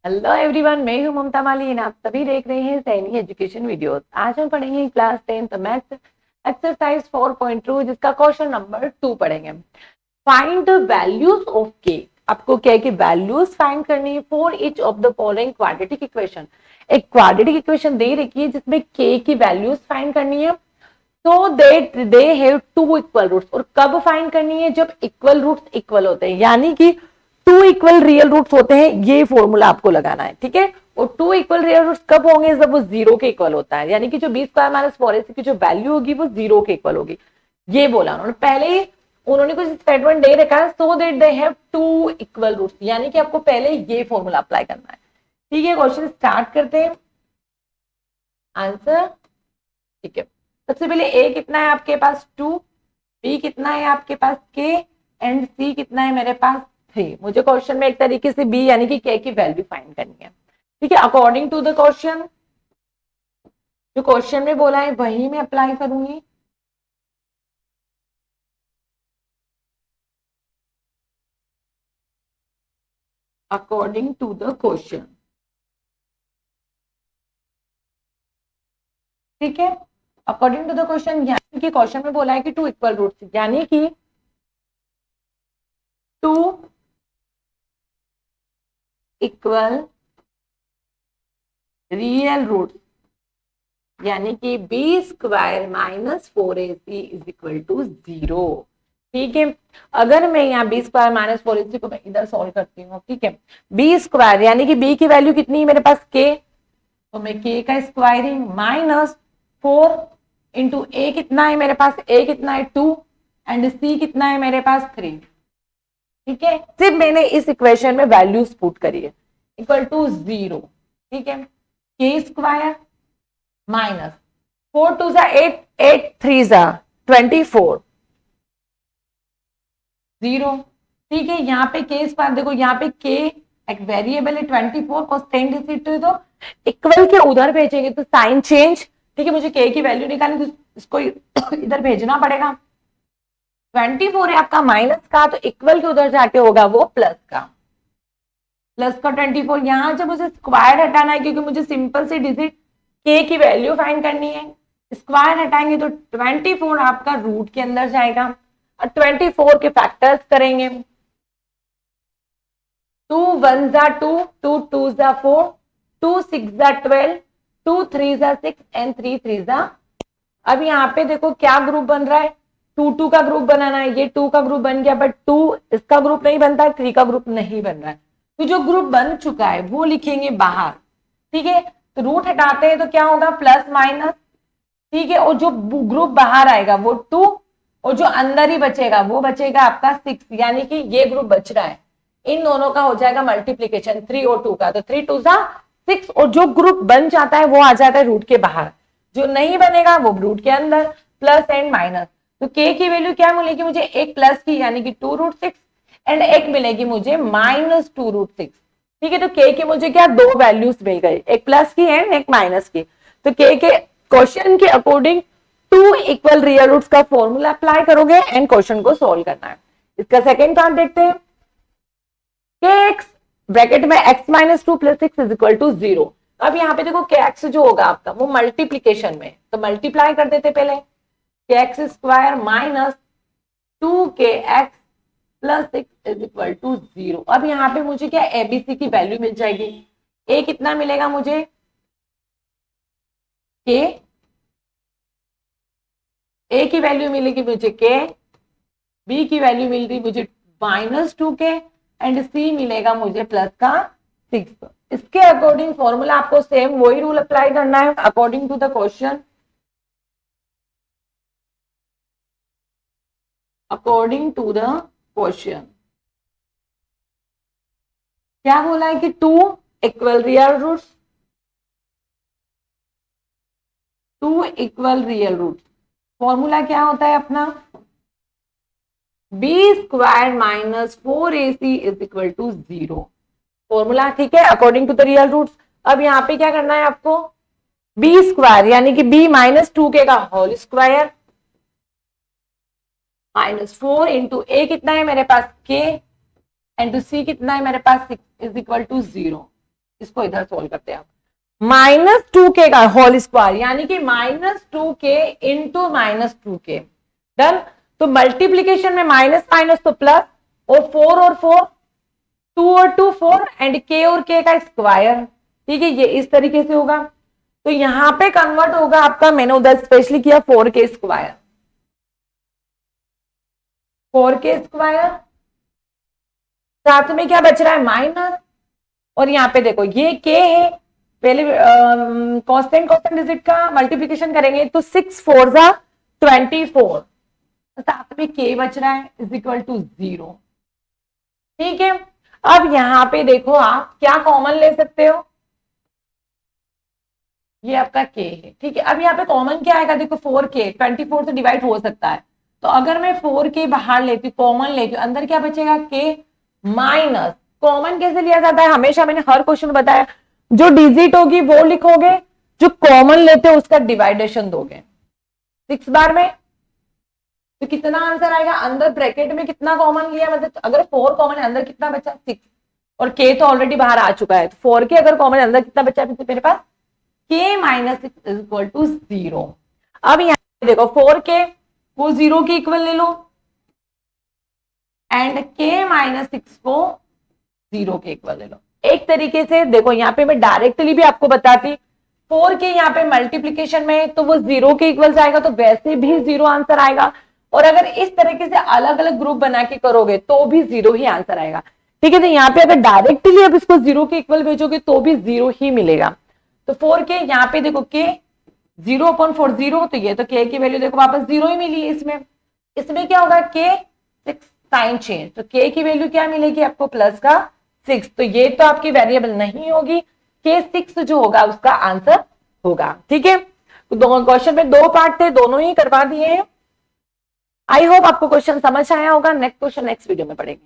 Hello everyone, मैं हूं ममता माली। आप सभी देख रहे हैं सैनी एजुकेशन वीडियोस। आज हम पढ़ेंगे क्लास 10th मैथ्स एक्सरसाइज 4.2 जिसका क्वेश्चन नंबर 2 पढ़ेंगे। फाइंड द वैल्यूज ऑफ के। आपको क्या की वैल्यूज फाइंड करनी है for each of the following quadratic equation. एक क्वाड्रेटिक इक्वेशन दे रखी है जिसमें के की वैल्यूज फाइंड करनी है। तो they have two equal roots. और कब फाइंड करनी है? जब इक्वल रूट्स इक्वल होते हैं, यानी कि टू इक्वल रियल रूट्स होते हैं। ये फॉर्मूला आपको लगाना है, ठीक है। और टू इक्वल रियल रूट्स कब होंगे? जब वो जीरो के इक्वल होता है, यानी कि जो बी स्क्वायर माइनस 4ac की जो वैल्यू होगी वो जीरो के इक्वल होगी। ये बोला उन्होंने। पहले ही उन्होंने कुछ स्टेटमेंट दे रखा है, so that they have two equal roots, यानी कि आपको पहले ये फॉर्मूला अप्लाई करना है। ठीक है, क्वेश्चन स्टार्ट करते हैं। आंसर, ठीक है। सबसे पहले ए कितना है आपके पास? 2। बी कितना है आपके पास? के। एंड सी कितना है मेरे पास? 3। मुझे क्वेश्चन में एक तरीके से बी यानी कि के की वैल्यू फाइंड करनी है। ठीक है, अकॉर्डिंग टू द क्वेश्चन, जो क्वेश्चन में बोला है वही मैं अप्लाई करूंगी। अकॉर्डिंग टू द क्वेश्चन, ठीक है। अकॉर्डिंग टू द क्वेश्चन, यानी कि क्वेश्चन में बोला है कि टू इक्वल रूट्स, यानी कि टू इक्वल रियल रूट्स, यानी कि b square minus 4ac is equal to 0। ठीक है, अगर मैं यहाँ बी स्क्वायर माइनस 4ac को मैं इधर सॉल्व करती हूँ, ठीक है। बी स्क्वायर यानी कि बी की वैल्यू कितनी है मेरे पास? के। तो मैं के का स्क्वायरिंग माइनस 4 इंटू ए कितना है मेरे पास? ए कितना है? 2। एंड सी कितना है मेरे पास? 3। ठीक है, सिर्फ मैंने इस इक्वेशन में वैल्यूज पुट करी है। Equal to 0। ठीक है, के स्क्वायर माइनस 4 2 जा 8, 8 3 जा 24, 0। ठीक है, यहाँ पे के स्क्वायर देखो, यहाँ पे के एक वेरिएबल है 24 cos10 डिजिट, तो इक्वल के उधर भेजेंगे तो साइन चेंज। ठीक है, मुझे के की वैल्यू निकालनी तो इसको इधर भेजना पड़ेगा। 24 है आपका माइनस का, तो इक्वल के उधर जाके होगा वो प्लस का। प्लस का 24, यहां जब मुझे स्क्वायर हटाना है क्योंकि मुझे सिंपल सी डिजिट के की वैल्यू फाइंड करनी है। स्क्वायर हटाएंगे तो 24 आपका रूट के अंदर जाएगा और 24 के फैक्टर्स करेंगे। 2 1 जा 2, 2 2 जा 4, 2 6 जा 12, 2 3 जा 6 एंड 3 3 जा। अब यहाँ पे देखो क्या ग्रुप बन रहा है? 2 2 का ग्रुप बनाना है। ये 2 का ग्रुप बन गया, बट 2 इसका ग्रुप नहीं बनता है, 3 का ग्रुप नहीं बन रहा है। तो जो ग्रुप बन चुका है वो लिखेंगे बाहर। ठीक है, तो रूट हटाते हैं तो क्या होगा? Plus minus. ठीक है, और जो ग्रुप बाहर आएगा वो 2, और जो अंदर ही बचेगा वो बचेगा आपका 6, यानी कि ये ग्रुप बच रहा है। इन दोनों का हो जाएगा मल्टीप्लीकेशन 3 और 2 का, तो 3 2 जा 6, और जो ग्रुप बन जाता है वो आ जाता है रूट के बाहर। जो नहीं बनेगा वो रूट के अंदर। प्लस एंड माइनस, तो के की वैल्यू क्या मिलेगी मुझे? एक प्लस की यानी कि 2√6 एंड एक मिलेगी मुझे -2√6। ठीक है, तो के की मुझे क्या दो वैल्यूज मिल गई, एक प्लस की एंड एक माइनस की। तो के क्वेश्चन के according to equal real roots का फॉर्मूला अप्लाई करोगे एंड क्वेश्चन को सोल्व करना है। इसका सेकेंड पार्ट देखते हैं। के एक्स ब्रैकेट में x minus 2 plus 6 is equal to 0। अब यहाँ पे देखो के एक्स जो होगा आपका वो मल्टीप्लीकेशन में, तो मल्टीप्लाई कर देते पहले। के x square minus 2 k x plus 6 is equal to 0। अब यहाँ पे मुझे क्या एबीसी की वैल्यू मिल जाएगी। ए कितना मिलेगा मुझे? के ए की वैल्यू मिलेगी मुझे के, बी की वैल्यू मिल रही मुझे -2 के, एंड सी मिलेगा मुझे प्लस का 6। इसके अकॉर्डिंग फॉर्मूला आपको सेम वही रूल अप्लाई करना है according to the question. According to the question क्या बोला है कि two equal real roots, two equal real roots. Formula क्या होता है अपना? B square minus 4ac is equal to 0 formula. ठीक है, according to the real roots. अब यहाँ पे क्या करना है आपको? बी स्क्वायर यानी कि बी -2 के का होल स्क्वायर -4 इंटू ए कितना है मेरे पास? के, एंड सी कितना है मेरे पास? 6 इज इक्वल टू 0। इसको इधर सोल्व करते हैं आप। -2k का होल स्क्वायर यानी कि -2k इंटू -2k। डन। तो मल्टीप्लीकेशन में माइनस माइनस तो प्लस, और 4 और 4, 2 और 2 4, एंड k और k का स्क्वायर। ठीक है, ये इस तरीके से होगा। तो यहां पे कन्वर्ट होगा आपका, मैंने उधर स्पेशली किया 4k स्क्वायर, 4k स्क्वायर, साथ में क्या बच रहा है माइनस, और यहाँ पे देखो ये k है, पहले कांस्टेंट कांस्टेंट डिजिट का मल्टीप्लीकेशन करेंगे तो 6 4 जा 24, साथ में k बच रहा है इज इक्वल टू 0। ठीक है, अब यहां पे देखो आप क्या कॉमन ले सकते हो, ये आपका k है। ठीक है, अब यहाँ पे कॉमन क्या आएगा, देखो 4k 24 से डिवाइड हो सकता है, तो अगर मैं 4k बाहर लेती हूँ, कॉमन लेती हूँ, अंदर क्या बचेगा k माइनस। कॉमन कैसे लिया जाता है, हमेशा मैंने हर क्वेश्चन बताया, जो डिजिट होगी वो लिखोगे, जो कॉमन लेते हो उसका डिवाइडेशन दोगे 6 बार में, तो कितना आंसर आएगा, अंदर ब्रैकेट में कितना कॉमन लिया, मतलब अगर 4 कॉमन है अंदर कितना बचा 6, और k तो ऑलरेडी बाहर आ चुका है, तो 4k अगर कॉमन है अंदर कितना बचा है मेरे पास, k minus 6 is equal to 0। अब यहाँ पे देखो 4k को 0 के इक्वल ले लो, एंड k माइनस 6 को 0 के इक्वल ले लो। एक तरीके से देखो, यहाँ पे मैं डायरेक्टली भी आपको बताती, 4k यहाँ पे मल्टीप्लीकेशन में तो वो 0 के इक्वल जाएगा, तो वैसे भी 0 आंसर आएगा, और अगर इस तरीके से अलग अलग ग्रुप बना के करोगे तो भी 0 ही आंसर आएगा। ठीक है, तो यहाँ पे अगर डायरेक्टली अब इसको 0 के इक्वल भेजोगे तो भी 0 ही मिलेगा। तो 4k यहाँ पे देखो k 0/4 0, तो ये तो k की वैल्यू देखो वापस 0 ही मिली है इसमें। इसमें क्या होगा k 6 साइन चेंज, तो k की वैल्यू क्या मिलेगी आपको प्लस का 6, तो ये तो आपकी वेरिएबल नहीं होगी, k 6 जो होगा उसका आंसर होगा। ठीक है, तो दोनों क्वेश्चन में 2 पार्ट थे, दोनों ही करवा दिए हैं। आई होप आपको क्वेश्चन समझ आया होगा। नेक्स्ट क्वेश्चन नेक्स्ट वीडियो में पढ़ेंगे।